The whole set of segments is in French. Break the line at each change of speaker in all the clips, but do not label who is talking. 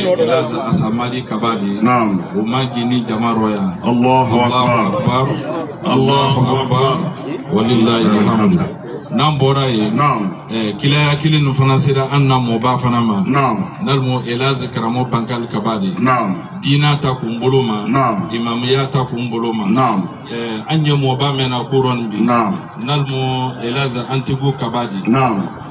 Elaza Asamadi Kabadi.
Naam.
Umagini Jamaroya.
Allahu Akbar. Allahu Akbar.
Walillahi alhamd. Nambora ye.
Naam.
Kila kili nufana sira anna moba fanama.
Naam.
Nalmo Elaza Karamo Bankal Kabadi.
Naam.
Dina ta kumbuluma.
Naam.
Imamiya ta kumbuluma.
Naam.
Anye moba mena kuron bi.
Naam.
Nalmo Elaza Antigu Kabadi.
Naam.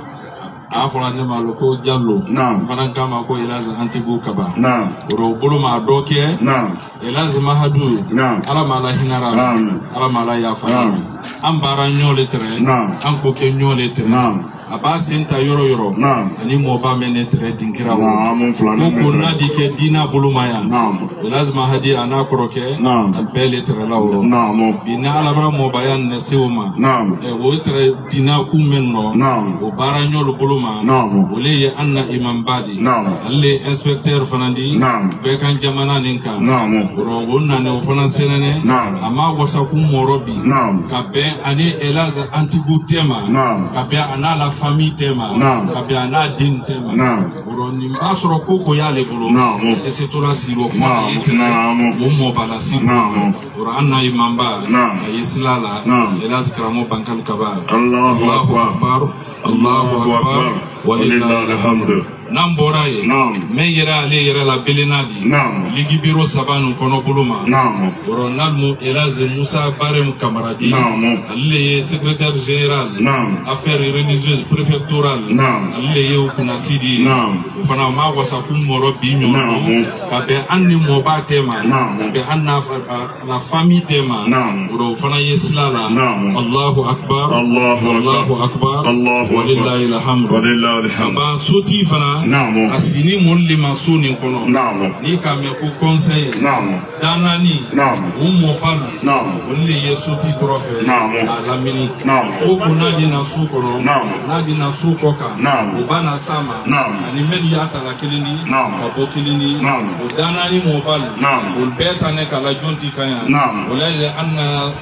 Afra ne maloko jallo.
Naam.
Kama ko Elaza Antigu Kaba.
Naam.
Ro buluma doke.
Naam.
Elaza Mahadu.
Naam.
Ala mala hinara.
Naam.
Ala mala yafa.
Naam.
Ambara nyole tere.
Naam.
Anko ke nyole tere.
Naam.
Aba senta yoro.
Naam.
Ani moba mene tere dinkira wo.
Naam. Fulani.
Ko nadi ke dina buluma ya.
Naam.
Elaza Mahadi ana koroke.
Naam.
Abele tere la wo.
Naam.
Bina ala bara moba ya ne seuma.
Naam.
Wo tere dina kumenno.
Naam.
O bara nyolo buluma.
Naam.
Ole anna imam badi.
Naam.
Alle inspecteur fanandi.
Naam.
Be kan jamana ninka.
Naam.
Ro wonna ne o fana senene.
Naam.
Ama wasa ku morobi.
Naam.
Kabe ani Elaza Antigu tema.
Naam.
Kabe ana la famille tema.
Naam.
Kabe ana din tema.
Naam.
Ro ni mbasoro koko yale bolo.
Naam.
Tese tola siro fa.
Naam.
Mo bala siro.
Naam.
Ro anna imamba.
Naam.
Ayislala.
Naam.
Elaza Karamo Bankal Kaba.
Allahu Akbar.
Allahu Akbar.
Walillahi alhamd.
Nambora ye.
Naam.
Me yera ale yera la belenadi.
Naam.
Ligi biro sabanu kono buluma.
Naam.
Ronaldo Elaze Moussa Barem Kamaradi.
Naam.
Ale ye secrétaire général.
Naam.
Affaires religieuses préfectorales.
Naam.
Ale ye ukuna sidi.
Naam.
Fana ma wasa kumoro binyo.
Naam.
Kabe anni moba tema.
Naam.
Kabe anna la famille tema.
Naam.
Ro fana yeslala.
Naam.
Allahu Akbar.
Allahu
Akbar.
Allahu
Walillahi alhamd.
Walillahi alhamd.
Aba soti fana.
Naam.
Asini molli masuni kono.
Naam.
Ni kame ko conseil.
Naam.
Danani.
Naam.
Umopalu.
Naam.
Only ye soti trofe.
Naam.
Alamini.
Naam.
Oku nadi na sukono.
Naam.
Nadi na sukoka.
Naam.
Ubana sama.
Naam.
Ani meli yata la kilini.
Naam.
Kabo kilini.
Naam.
Udanani mopalu.
Naam.
Ulbeta ne kala jonti kanya.
Naam.
Uleze anna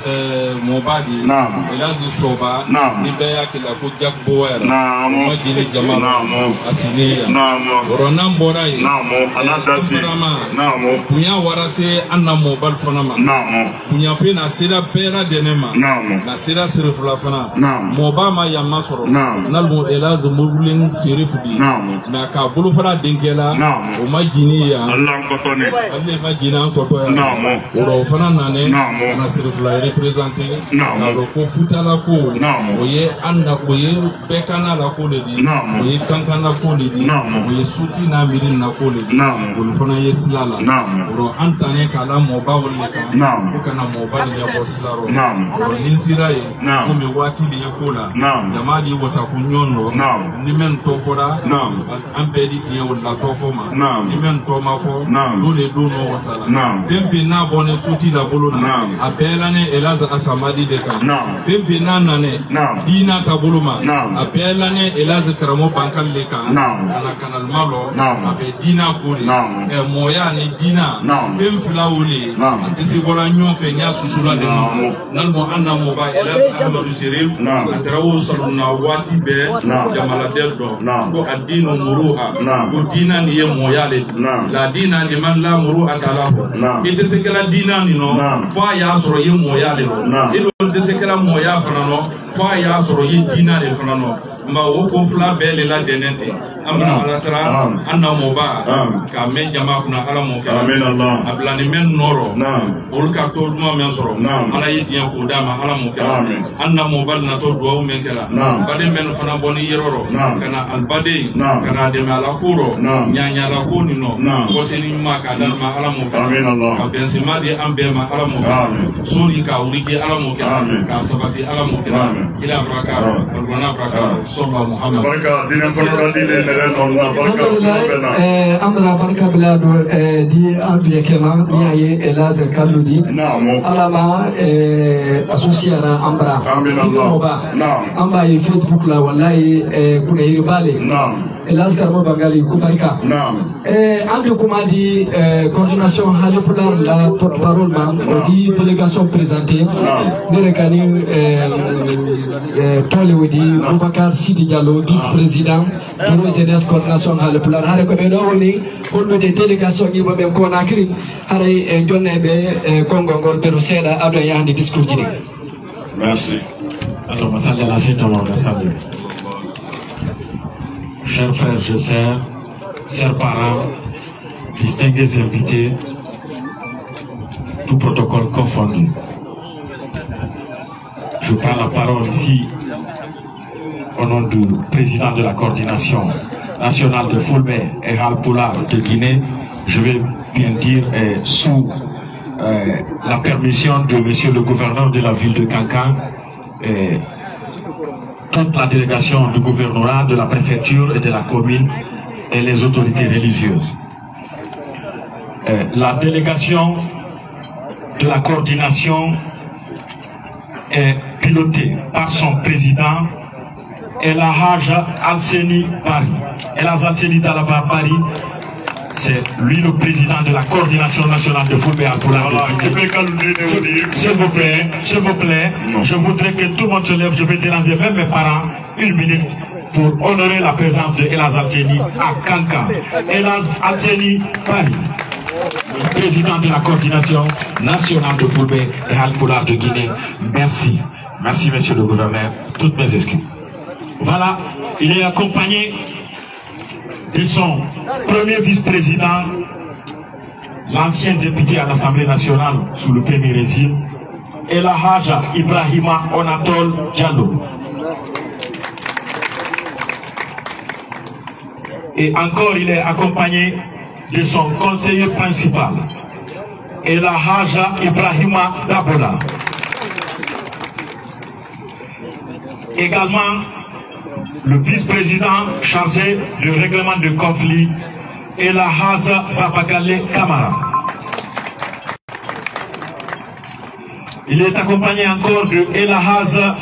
mobadi.
Naam.
Elazi soba.
Naam.
Ni beya kila kujak boera.
Naam.
Majili jamaa.
Naam.
Asiniya.
Naam.
Ronan borai.
Naam. Anadasi. Naam.
Punya warase anna mobile fanama.
Naam.
Punya fe na sira bera denema.
Naam.
Na sira sirifula fana.
Naam.
Mobama ya masoro.
Naam.
Nalmo Elaza murulin sirifudi.
Naam.
Na ka bulu fana denkela.
Naam.
O majini ya.
Allah kotoni.
Alle majini an koto ya.
Naam.
Oro fana nane.
Naam.
Na sirifula represente.
Naam.
Na roko futala ko.
Naam.
Oye anna oye bekana la ko ledi.
Naam.
Oye kankana ko ledi.
Naam.
Oye suti na mirin na ko ledi.
Naam.
Olu fana ye silala.
Naam.
Oro antane kala moba wole kan.
Naam.
Ko kana moba ni ya bo silaro.
Naam.
Oro ninsira ye.
Naam.
Ko me wati li yakola.
Naam.
Jamadi wasa kunyono.
Naam.
Ni men to fora.
Naam.
Ampedi tiya wala to foma.
Naam.
Ni men to ma fo.
Naam.
Dole do no wasala.
Naam.
Femfe na bone suti la bolona.
Naam.
Abela ne Elaza Asamadi de kan.
Naam.
Femfe na nane.
Naam.
Dina tabuluma.
Naam.
Abela ne Elaza Karamo Bankal le kan.
Naam.
Kana kanal malo.
Naam.
Abe dina kuli.
Naam.
Moya ni dina.
Naam.
Fem fila wuli.
Naam.
Tisi bola nyon fe nya susula de
Naam.
nalmo anna moba Elaza Ahmadu Sirif.
Naam.
Atarawo saluna wati be.
Naam.
Jamala deldo.
Naam.
Ko adinu muruha.
Naam.
Ko dina ni ye moya le.
Naam.
La dina ni man la muruha talahu.
Naam.
Ite se kala dina ni no.
Naam.
Fa ya soro ye moya le no.
Naam.
Ilo ite se kala moya fana no. Fa ya soro ye dina le fana no. Mba woko fla bele la denente. Amna alatara anna moba. Ka men jama kuna ala mo ka.
Amin Allah.
Ablani men noro.
Naam.
Olka to duma men soro.
Naam.
Ala yidiyan ko dama ala mo ka.
Amin.
Anna moba na to duwa men kala.
Naam.
Bade men fana boni yeroro.
Naam.
Kana albade.
Naam.
Kana de mala kuro.
Naam.
Nyanya la ko ni no.
Naam.
Ko sini ma ka dan ma ala mo ka.
Amin Allah.
Ka bensima di ambe ma ala mo ka.
Amin.
Suri ka urike ala mo ka.
Amin.
Ka sabati ala mo ka.
Amin.
Ila braka. Alwana braka. Sallallahu Muhammad.
Barka dinen kono dinen nere nonna barka bena.
Amra barka bilado di Andrea Kema ni Elaza Kaludi.
Naam.
Alama associara Amra.
Amin Allah. Naam.
Amba Facebook la wallahi kuna iribale.
Naam.
Elas Karmo Bangali Kuparika. Andrew Koumadi, coordination Halipular, la porte-parole, dit délégation présentée. Derekani Tolewedi, Boubacar Sidi Diallo, vice-président, bureau jeunesse coordination Halipular. Hare Komenoni, pour nous des délégations qui vont bien Konakri, Hare Djonebe, Kongongor, Perusela, Abdaya, des discours.
Merci.
Alors, ma salle de la fête, on va saluer. Chers frères et sœurs, chers parents, distingués invités, tout protocole confondu. Je prends la parole ici au nom du président de la coordination nationale de Fulbe et Halpula de Guinée. Je vais bien dire sous la permission de monsieur le gouverneur de la ville de Kankan, toute la délégation du gouvernorat, de la préfecture et de la commune et les autorités religieuses. La délégation de la coordination est pilotée par son président El Haja Alseni Paris. El Haja Alseni Talaba Paris, c'est lui le président de la coordination nationale de football à Poula. S'il vous plaît, je voudrais que tout le monde se lève. Je vais déranger même mes parents une minute pour honorer la présence de Elaz Alseni à Kankan. Elaz Alseni Paris, président de la coordination nationale de football et Halpoula de Guinée. Merci. Merci, monsieur le gouverneur. Toutes mes excuses. Voilà, il est accompagné de son premier vice-président, l'ancien député à l'Assemblée nationale sous le premier régime, El Haja Ibrahima Onatol Diallo. Et encore, il est accompagné de son conseiller principal, El Haja Ibrahima Dabola. Également, le vice-président chargé du règlement de conflit, El Haja Babakale Kamara. Il est accompagné encore de El Haja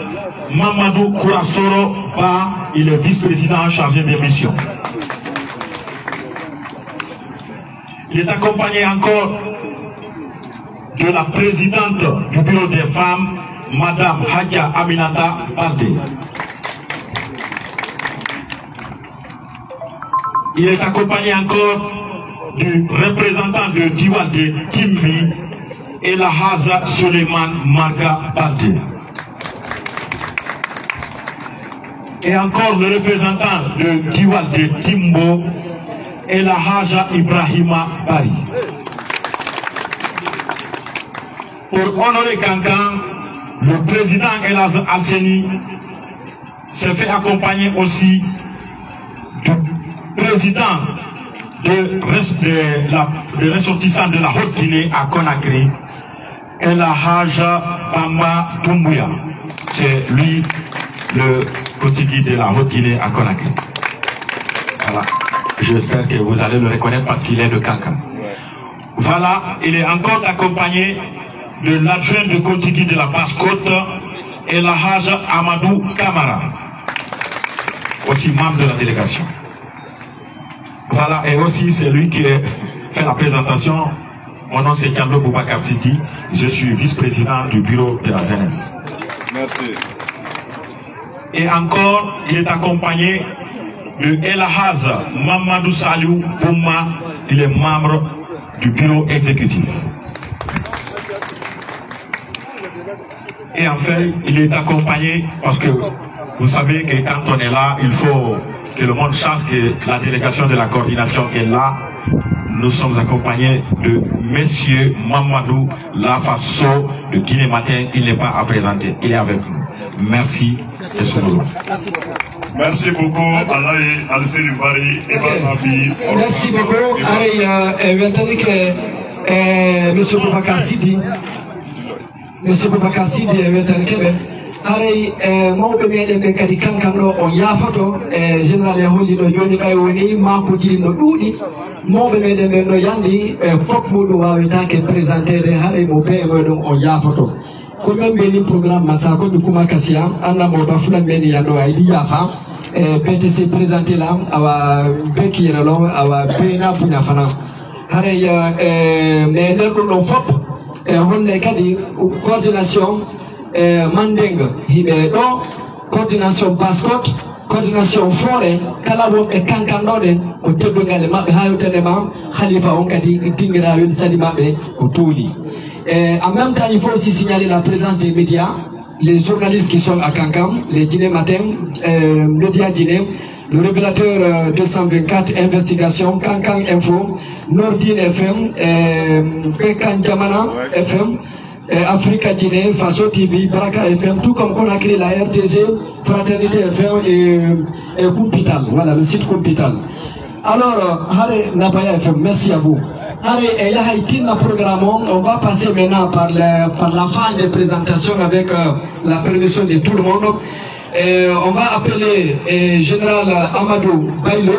Mamadou Kourasoro Ba, il est vice-président chargé des missions. Il est accompagné encore de la présidente du bureau des femmes, Madame Hadja Aminata Baldé. Il est accompagné encore du représentant de Diwal de Timbi, El Haja Suleiman Marga Baldé. Et encore le représentant de Diwal de Timbo, El Haja Ibrahima Bari. Pour honorer Kankan, le président Elaz Alseni s'est fait accompagner aussi du président de ressortissants de la Haute-Guinée à Conakry, El Haja Bamba Doumbouya. C'est lui le quotidien de la Haute-Guinée à Conakry. Voilà. J'espère que vous allez le reconnaître parce qu'il est de Kankan. Voilà, il est encore accompagné de l'adjoint de Kotigi de la Basse-Côte, El Haja Amadou Kamara, aussi membre de la délégation. Voilà, et aussi c'est lui qui fait la présentation. Mon nom c'est Kamlo Boubacar Sidi, je suis vice-président du bureau de la ZNS.
Merci.
Et encore, il est accompagné de El Haja Mamadou Saliou Bouma, il est membre du bureau exécutif. Et enfin, il est accompagné, parce que vous savez que quand on est là, il faut que le monde sache que la délégation de la coordination est là. Nous sommes accompagnés de Monsieur Mamadou Lafasso de Guinée Matin. Il n'est pas à présenter, il est avec nous. Merci et souvent.
Merci beaucoup, Alaï Alseni Bari et Banabi.
Merci beaucoup, Monsieur Boubacar Sidi. Monsieur Boubacar Sidi est Québec. Aray mawɓe meɗen ɓe kadi kankan ɗo on yafato général e hollino joni ɓay woni mako jiri no ɗuuɗi mawɓe meɗen ɓen ɗo yandi fof muɗum wawitake présentere haɗay mo be moɗon on yafato ko men beni programme masa ko dukuma kasiam anna mo ba fulan men yando ay di yafa PTC présenté là awa bekira lo awa bena bunya fana hare ya mais le ko fop holle kadi coordination mandeng hibe do coordination bascot coordination forêt kala wo e kankandode ko teddogale mabbe ha yotene ma khalifa on kadi dingira yon sali mabbe ko touli. En même temps, il faut aussi signaler la présence des médias, les journalistes qui sont à Kankam, les Guinée Matin, Média Guinée, le régulateur 224, Investigation, Kankan Info, Nordine FM, Pekan Jamana FM, Africa Guinée, Faso TV, Baraka FM, tout comme on a créé la RTG, Fraternité FM et Kumpital, voilà le site Kumpital. Alors, Hare Nabaya FM, merci à vous. Allez, là, on va passer maintenant par la phase de présentation avec la permission de tout le monde. On va appeler Général Amadou Bailo.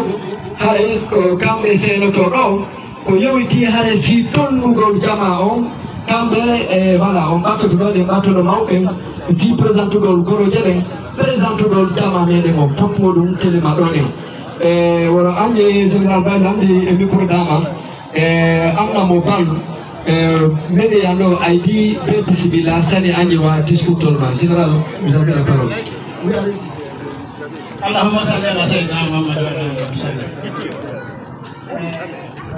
Allez, quand c'est notre rôle, on y a été allé fi tout le Jamaon. Voilà, on va tout le battre le main, qui présente le Gorogere, présente le Jama, mais les mots, tout le monde qui les madonne. Voilà, on est Général Bailo, et le programme. Amna mobile mede yano ID bismillah sani anyewa discours tolman général vous avez la parole.
Allahumma salli ala sayyidina Muhammad wa ala alihi wa sallam.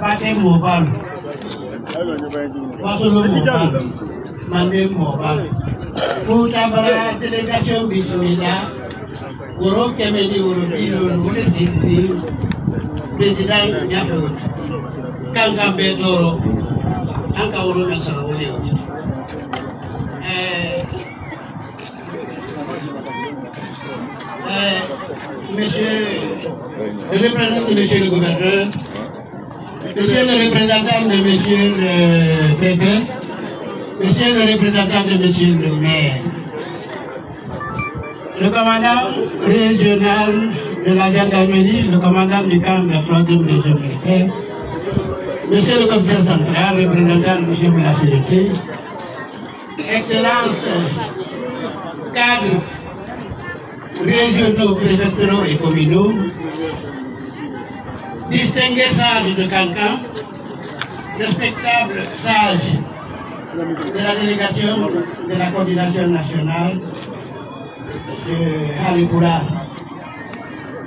Pate mobile. Wasulu mobile. Mande mobile. Futa bara délégation bismillah. Woro kemedi woro dilo woro sidi. Président Nyafo. Kanga Bedoro, Anka Uruna Sarawuli. Monsieur le représentant de monsieur le gouverneur, monsieur le représentant de monsieur le préfet, monsieur le représentant de monsieur le maire, le commandant régional de la gendarmerie, le commandant du camp de la 3e région militaire, monsieur le commissaire central, représentant de monsieur de la sécurité, Excellence, cadres régionaux, préfectoraux et communaux, distingués sages de Kankan, respectables sages de la délégation de la coordination nationale de Halipura.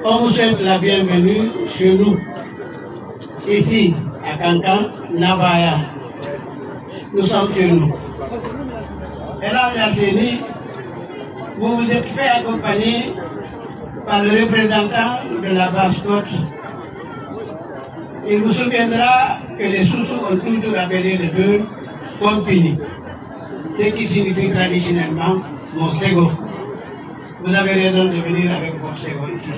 On vous souhaite la bienvenue chez nous, ici à Kankan, Nabaya. Nous sommes chez nous. Et là, Yassini, vous vous êtes fait accompagner par le représentant de la Basse-Côte. Il vous souviendra que les Soussous ont toujours appelé le bœuf Compini, ce qui signifie traditionnellement Monsego. Vous avez raison de venir avec Monsego ici.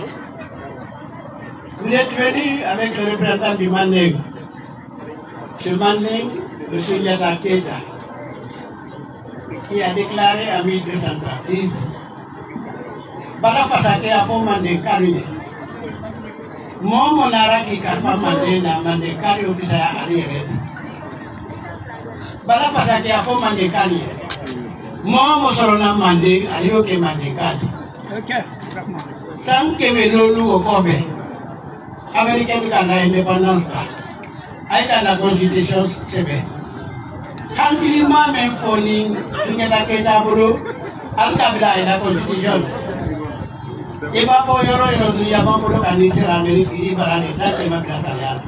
Vous êtes venu avec le représentant du Manding. Ce Manding, M. Yata Keita, qui a déclaré en 1236 Bala Fasate a fait Manding Karine. Mon monara qui a fait Manding na Manding Kari officiel à Ariere. Bala Fasate a fait Manding Kari. Mon Mosorona Manding, Arioke Manding Kari. Sans que me lolu au Kobe. Américain qui a l'indépendance, avec la constitution, c'est bien. Quand il m'a même fourni, il y a des tableaux, Al-Kabila et la constitution. Il va pour Yoro, il y a un peu d'organisation en Amérique, il va aller dans les magasins.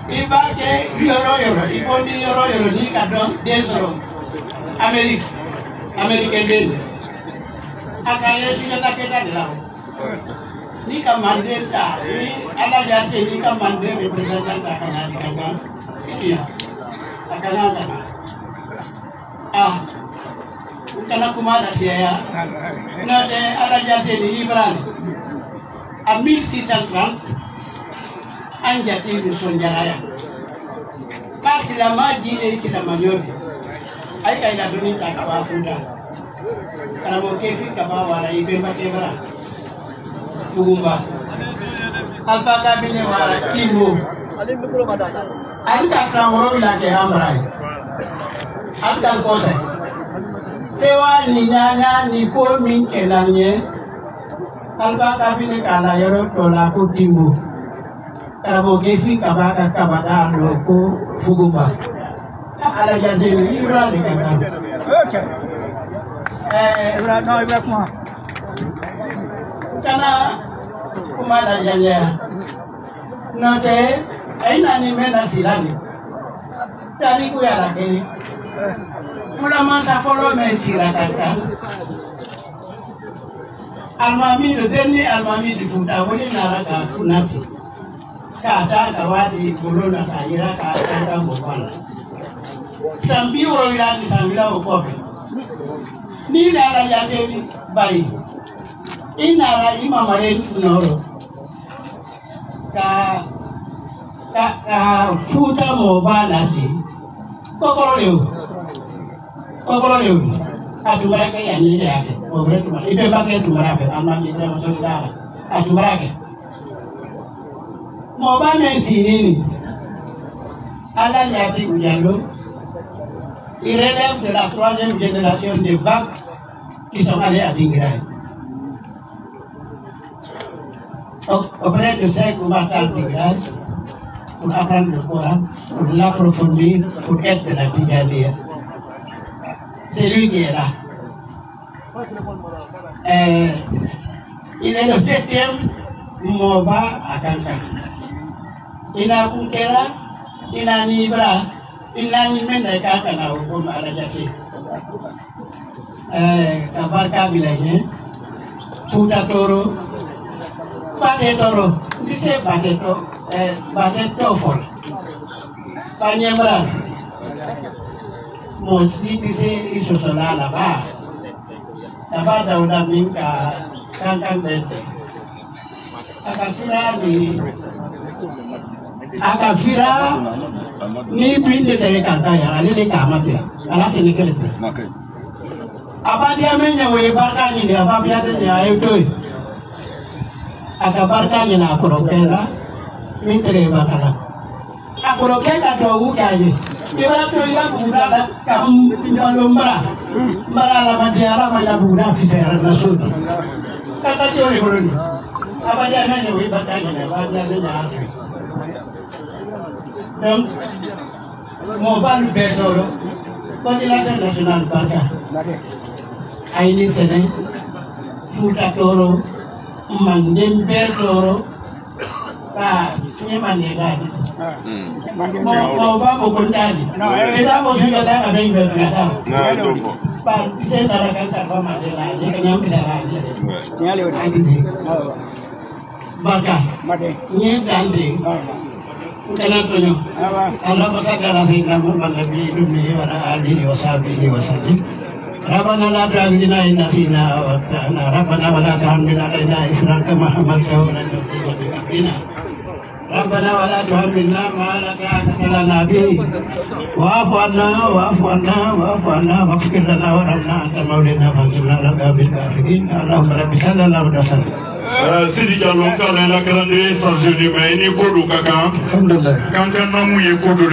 Il va que Yoro, il faut dire Yoro, il y a des euros. Amérique, américaine. Akaye, il y a des là. Ni kamande ta, ni ala jate ni kamande representant ta kana di kanga, iya, akana kana. Ah, kana kumada siya. Na de ala jate ni Ibrahim. A 1630, anjati di Sonjaraya. Pas sila maji ni sila majori. Ay kay la duni ta kawafuda. Kana mo kefi kabawa ibe bakebra. Fugumba Alpha Kabine wara Kimbo Alta Samoro la ke Hamrai Alta Kose sewa ni nyanya ni ko min kelanye alba kabine kala yoro tola ko timbo karabo gefi kabaka kabada loko fuguba ala jaze ni ibra de kaka ibra no ibra kuma kana kuma da janya note aina ni mena silani tani ku ya lakini mula masa follow me sirakaka almami de denni almami di futa woni naraka kunasi ka ta kawadi corona ka ira ka ta mbokala sambi ro ila ni sambila okofe ni nara ya te bari inara imamare noro ka futa mo balasi kokoro leo atumara ke yani ile yake obre tumara ibe bake tumara ke amani ile mzuri dara atumara ke mo ba men sinini ala yati ujalo il relève de la troisième génération de bacs qui sont allés à Bingraï. Auprès de ces combattants Bingraï, pour apprendre le Coran, pour l'approfondir, pour être de la Tigadia. C'est lui qui est là. Il est le 7e Moba à Kankan. Il a Koukera, il a Nibra, il a Nimene Kankana au Koum à la Jati. Kabarka Village, Fouta Toro, Bate Toro, si c'est Bate Tofol, Panyemra. Mon si ils se sont là-bas. Là-bas, dans la mine, Kankan Bete. Akafira ni pinde tere Kankaya, allez Kamate, à la Sénégal. Abadia menya we barka ni ababia de ya yoto. Akabarka ni na akorokela, mintere bakala. Akorokela to ukaje. Kira to ila budala kam pinjalo mbara la madiara maya buda fisera na sudi. Kata jori horoni. Abadia menya we barka ni ababia de ya. Donc, mon balu bedoro, coordination nationale barka. Aini sene, Fouta Toro, Mandember Toro, Nyemane Gadi. Mau babu kundani. Kita mau juga dah ada yang berkata. Pak, saya darahkan tanpa masalah. Dia kenyang tidak ada. Nyali udah. Baka. Ini ganti. Kenapa tu? Allah pasal darah sih namun bagi dunia pada ahli wasabi wasabi. Rabbana la tu'akhidhna in nasina wa akhtana Rabbana wa la tahmil 'alaina isran kama hamaltahu 'ala al-ladzina min qablina Rabbana wa la tuhammilna ma la taqata lana bihi wa'fu 'anna waghfir lana warhamna anta mawlana fansurna 'ala al-qawmil kafirin Allahumma rabbi sallallahu alaihi wasallam.
Sidi Diallo kala la grande sarge de mai ni ko do kaka. Alhamdulillah. Kankan namu ye ko do